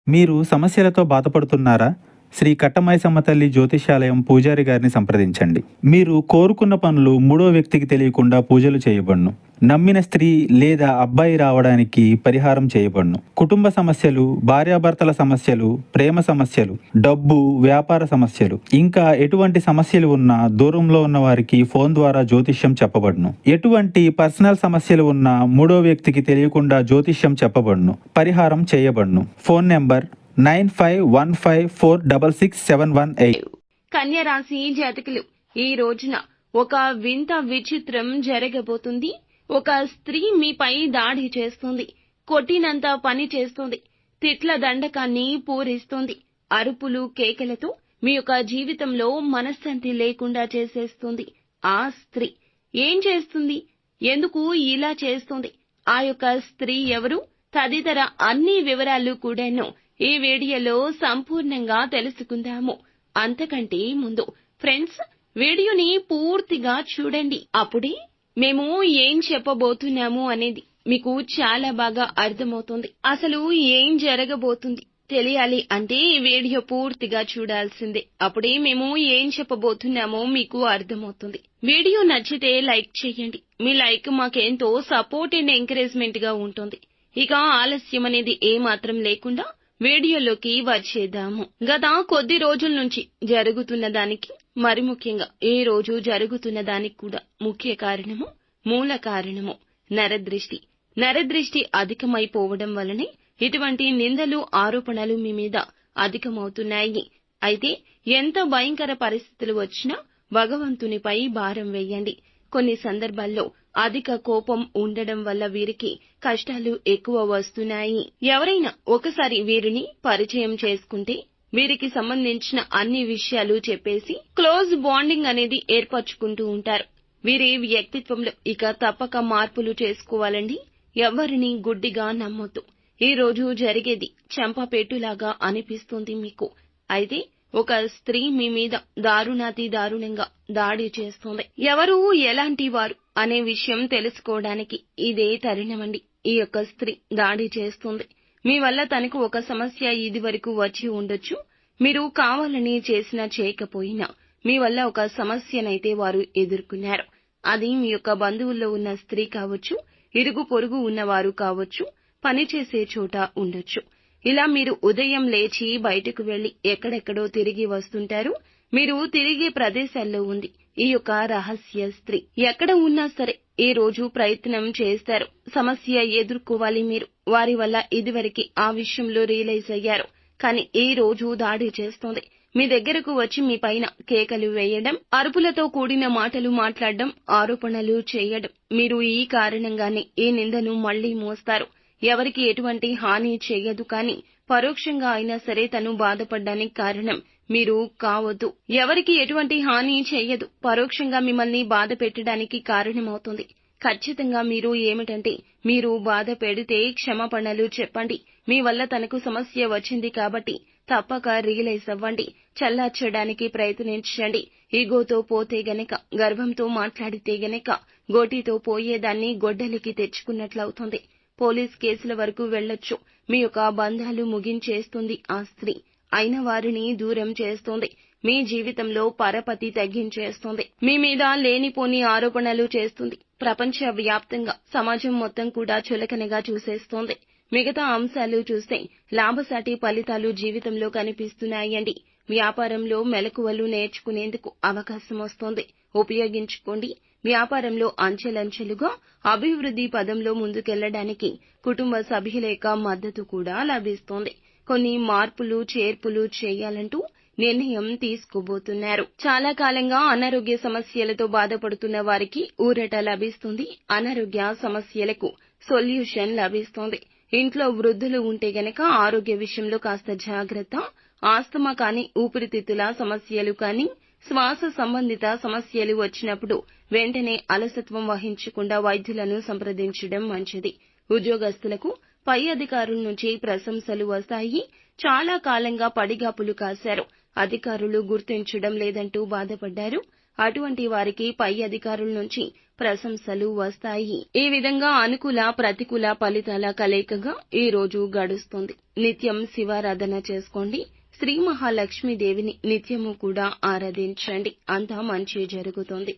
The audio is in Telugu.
మీరు సమస్యలతో బాధపడుతున్నారా? శ్రీ కట్టమైసమ్మ తల్లి జ్యోతిష్యాలయం పూజారి గారిని సంప్రదించండి. మీరు కోరుకున్న పనులు మూడో వ్యక్తికి తెలియకుండా పూజలు చేయబడును. నమ్మిన స్త్రీ లేదా అబ్బాయి రావడానికి పరిహారం చేయబడును. కుటుంబ సమస్యలు, భార్యాభర్తల సమస్యలు, ప్రేమ సమస్యలు, డబ్బు, వ్యాపార సమస్యలు, ఇంకా ఎటువంటి సమస్యలు ఉన్నా దూరంలో ఉన్న వారికి ఫోన్ ద్వారా జ్యోతిష్యం చెప్పబడును. ఎటువంటి పర్సనల్ సమస్యలు ఉన్నా మూడో వ్యక్తికి తెలియకుండా జ్యోతిష్యం చెప్పబడును, పరిహారం చేయబడును. Phone number 9515466718. కన్య రాశి జాతకులు, ఈ రోజున ఒక వింత విచిత్రం జరగబోతుంది. ఒక స్త్రీ మీపై దాడి చేస్తుంది, కొట్టినంత పని చేస్తుంది, తిట్ల దండకాన్ని పూరిస్తుంది, అరుపులు కేకలతో మీ యొక్క జీవితంలో మనశ్శాంతి లేకుండా చేసేస్తుంది. ఆ స్త్రీ ఏం చేస్తుంది? ఎందుకు ఇలా చేస్తుంది? ఆ యొక్క స్త్రీ ఎవరు? తదితర అన్ని వివరాలు కూడాను ఈ వీడియోలో సంపూర్ణంగా తెలుసుకుందాము. అంతకంటే ముందు ఫ్రెండ్స్, వీడియోని పూర్తిగా చూడండి. అప్పుడే మేము ఏం చెప్పబోతున్నాము అనేది మీకు చాలా బాగా అర్థమవుతుంది. అసలు ఏం జరగబోతుంది తెలియాలి అంటే ఈ వీడియో పూర్తిగా చూడాల్సిందే. అప్పుడే మేము ఏం చెప్పబోతున్నామో మీకు అర్థమవుతుంది. వీడియో నచ్చితే లైక్ చేయండి. మీ లైక్ మాకెంతో సపోర్ట్ అండ్ ఎంకరేజ్మెంట్ గా ఉంటుంది. ఇక ఆలస్యం అనేది ఏమాత్రం లేకుండా వీడియోలోకి వచ్చేద్దాము. గత కొద్ది రోజుల నుంచి జరుగుతున్న దానికి, మరి ముఖ్యంగా ఈ రోజు జరుగుతున్న దానికి కూడా ముఖ్య కారణము, మూల కారణము నరదృష్టి. నరదృష్టి అధికమైపోవడం వల్లనే ఇటువంటి నిందలు, ఆరోపణలు మీ మీద అధికమవుతున్నాయి. అయితే ఎంత భయంకర పరిస్థితులు వచ్చినా భగవంతునిపై భారం వేయండి. కొన్ని సందర్భాల్లో అధిక కోపం ఉండడం వల్ల వీరికి కష్టాలు ఎక్కువ వస్తున్నాయి. ఎవరైనా ఒకసారి వీరిని పరిచయం చేసుకుంటే వీరికి సంబంధించిన అన్ని విషయాలు చెప్పేసి క్లోజ్ బాండింగ్ అనేది ఏర్పరచుకుంటూ ఉంటారు. వీరి వ్యక్తిత్వంలో ఇక తప్పక మార్పులు చేసుకోవాలండి. ఎవరిని గుడ్డిగా నమ్మొద్దు. ఈ రోజు జరిగేది చెంపపెట్టులాగా అనిపిస్తుంది మీకు. అయితే ఒక స్త్రీ మీ మీద దారుణాతి దారుణంగా దాడి చేస్తుంది. ఎవరు, ఎలాంటి వారు అనే విషయం తెలుసుకోవడానికి ఇదే తరుణమండి. ఈ యొక్క స్త్రీ దాడి చేస్తుంది. మీ వల్ల తనకు ఒక సమస్య ఇది వరకు వచ్చి ఉండొచ్చు. మీరు కావాలని చేసినా చేయకపోయినా మీ వల్ల ఒక సమస్యనైతే వారు ఎదుర్కొన్నారు. అది మీ యొక్క బంధువుల్లో ఉన్న స్త్రీ కావచ్చు, ఇరుగు పొరుగు ఉన్నవారు కావచ్చు, పనిచేసే చోట ఉండొచ్చు. ఇలా మీరు ఉదయం లేచి బయటకు వెళ్లి ఎక్కడెక్కడో తిరిగి వస్తుంటారు. మీరు తిరిగే ప్రదేశాల్లో ఉంది ఈ యొక్క రహస్య స్త్రీ. ఎక్కడ ఉన్నా సరే ఈ రోజు ప్రయత్నం చేస్తారు. సమస్య ఎదుర్కోవాలి మీరు. వారి వల్ల ఇదివరకు ఆ విషయంలో రియలైజ్ అయ్యారు. కానీ ఈ రోజు దాడి చేస్తోంది. మీ దగ్గరకు వచ్చి మీ పైన కేకలు వేయడం, అరుపులతో కూడిన మాటలు మాట్లాడడం, ఆరోపణలు చేయడం. మీరు ఈ కారణంగానే ఈ నిందను మళ్లీ మోస్తారు. ఎవరికి ఎటువంటి హాని చేయదు, కానీ పరోక్షంగా అయినా సరే తను బాధపడ్డానికి కారణం మీరు కావద్దు. ఎవరికి ఎటువంటి హాని చేయదు, పరోక్షంగా మిమ్మల్ని బాధ పెట్టడానికి కారణమవుతుంది. ఖచ్చితంగా మీరు ఏమిటంటే, మీరు బాధ పెడితే క్షమాపణలు చెప్పండి. మీ వల్ల తనకు సమస్య వచ్చింది కాబట్టి తప్పక రియలైజ్ అవ్వండి. చల్లార్చడానికి ప్రయత్నించండి. ఈగోతో పోతే గనక, గర్వంతో మాట్లాడితే గనక గోటితో పోయేదాన్ని గొడ్డలికి తెచ్చుకున్నట్లవుతుంది. పోలీస్ కేసుల వరకు వెళ్లొచ్చు. మీ యొక్క బంధాలు ముగించేస్తుంది ఆ స్త్రీ. అయిన వారిని దూరం చేస్తుంది. మీ జీవితంలో పరపతి తగ్గించేస్తుంది. మీ మీద లేనిపోని ఆరోపణలు చేస్తుంది. ప్రపంచ వ్యాప్తంగా సమాజం మొత్తం కూడా చులకనగా చూసేస్తోంది. మిగతా అంశాలు చూస్తే లాభసాటి ఫలితాలు జీవితంలో కనిపిస్తున్నాయండి. వ్యాపారంలో మెలకువలు నేర్చుకునేందుకు అవకాశం వస్తోంది. ఉపయోగించుకోండి. వ్యాపారంలో అంచెలంచెలుగా అభివృద్ధి పదంలో ముందుకెళ్లడానికి కుటుంబ సభ్యుల యొక్క మద్దతు కూడా లభిస్తోంది. కొన్ని మార్పులు, చేర్పులు చేయాలంటూ నిర్ణయం తీసుకోబోతున్నారు. చాలా కాలంగా అనారోగ్య సమస్యలతో బాధపడుతున్న వారికి ఊరట లభిస్తుంది. అనారోగ్య సమస్యలకు సొల్యూషన్ లభిస్తోంది. ఇంట్లో వృద్ధులు ఉంటే గనక ఆరోగ్య విషయంలో కాస్త జాగ్రత్త. ఆస్తమా కానీ, ఊపిరితిత్తుల సమస్యలు కానీ, శ్వాస సంబంధిత సమస్యలు వచ్చినప్పుడు వెంటనే అలసత్వం వహించకుండా వైద్యులను సంప్రదించడం మంచిది. ఉద్యోగస్తులకు పై అధికారుల నుంచి ప్రశంసలు వస్తాయి. చాలా కాలంగా పడిగాపులు కాశారు. అధికారులు గుర్తించడం లేదంటూ బాధపడ్డారు. అటువంటి వారికి పై అధికారుల నుంచి ప్రశంసలు వస్తాయి. ఈ విధంగా అనుకూల ప్రతికూల ఫలితాల కలయికగా ఈ రోజు గడుస్తుంది. నిత్యం శివారాధన చేసుకోండి. శ్రీ మహాలక్ష్మీదేవిని నిత్యము కూడా ఆరాధించండి. అంతా మంచి జరుగుతుంది.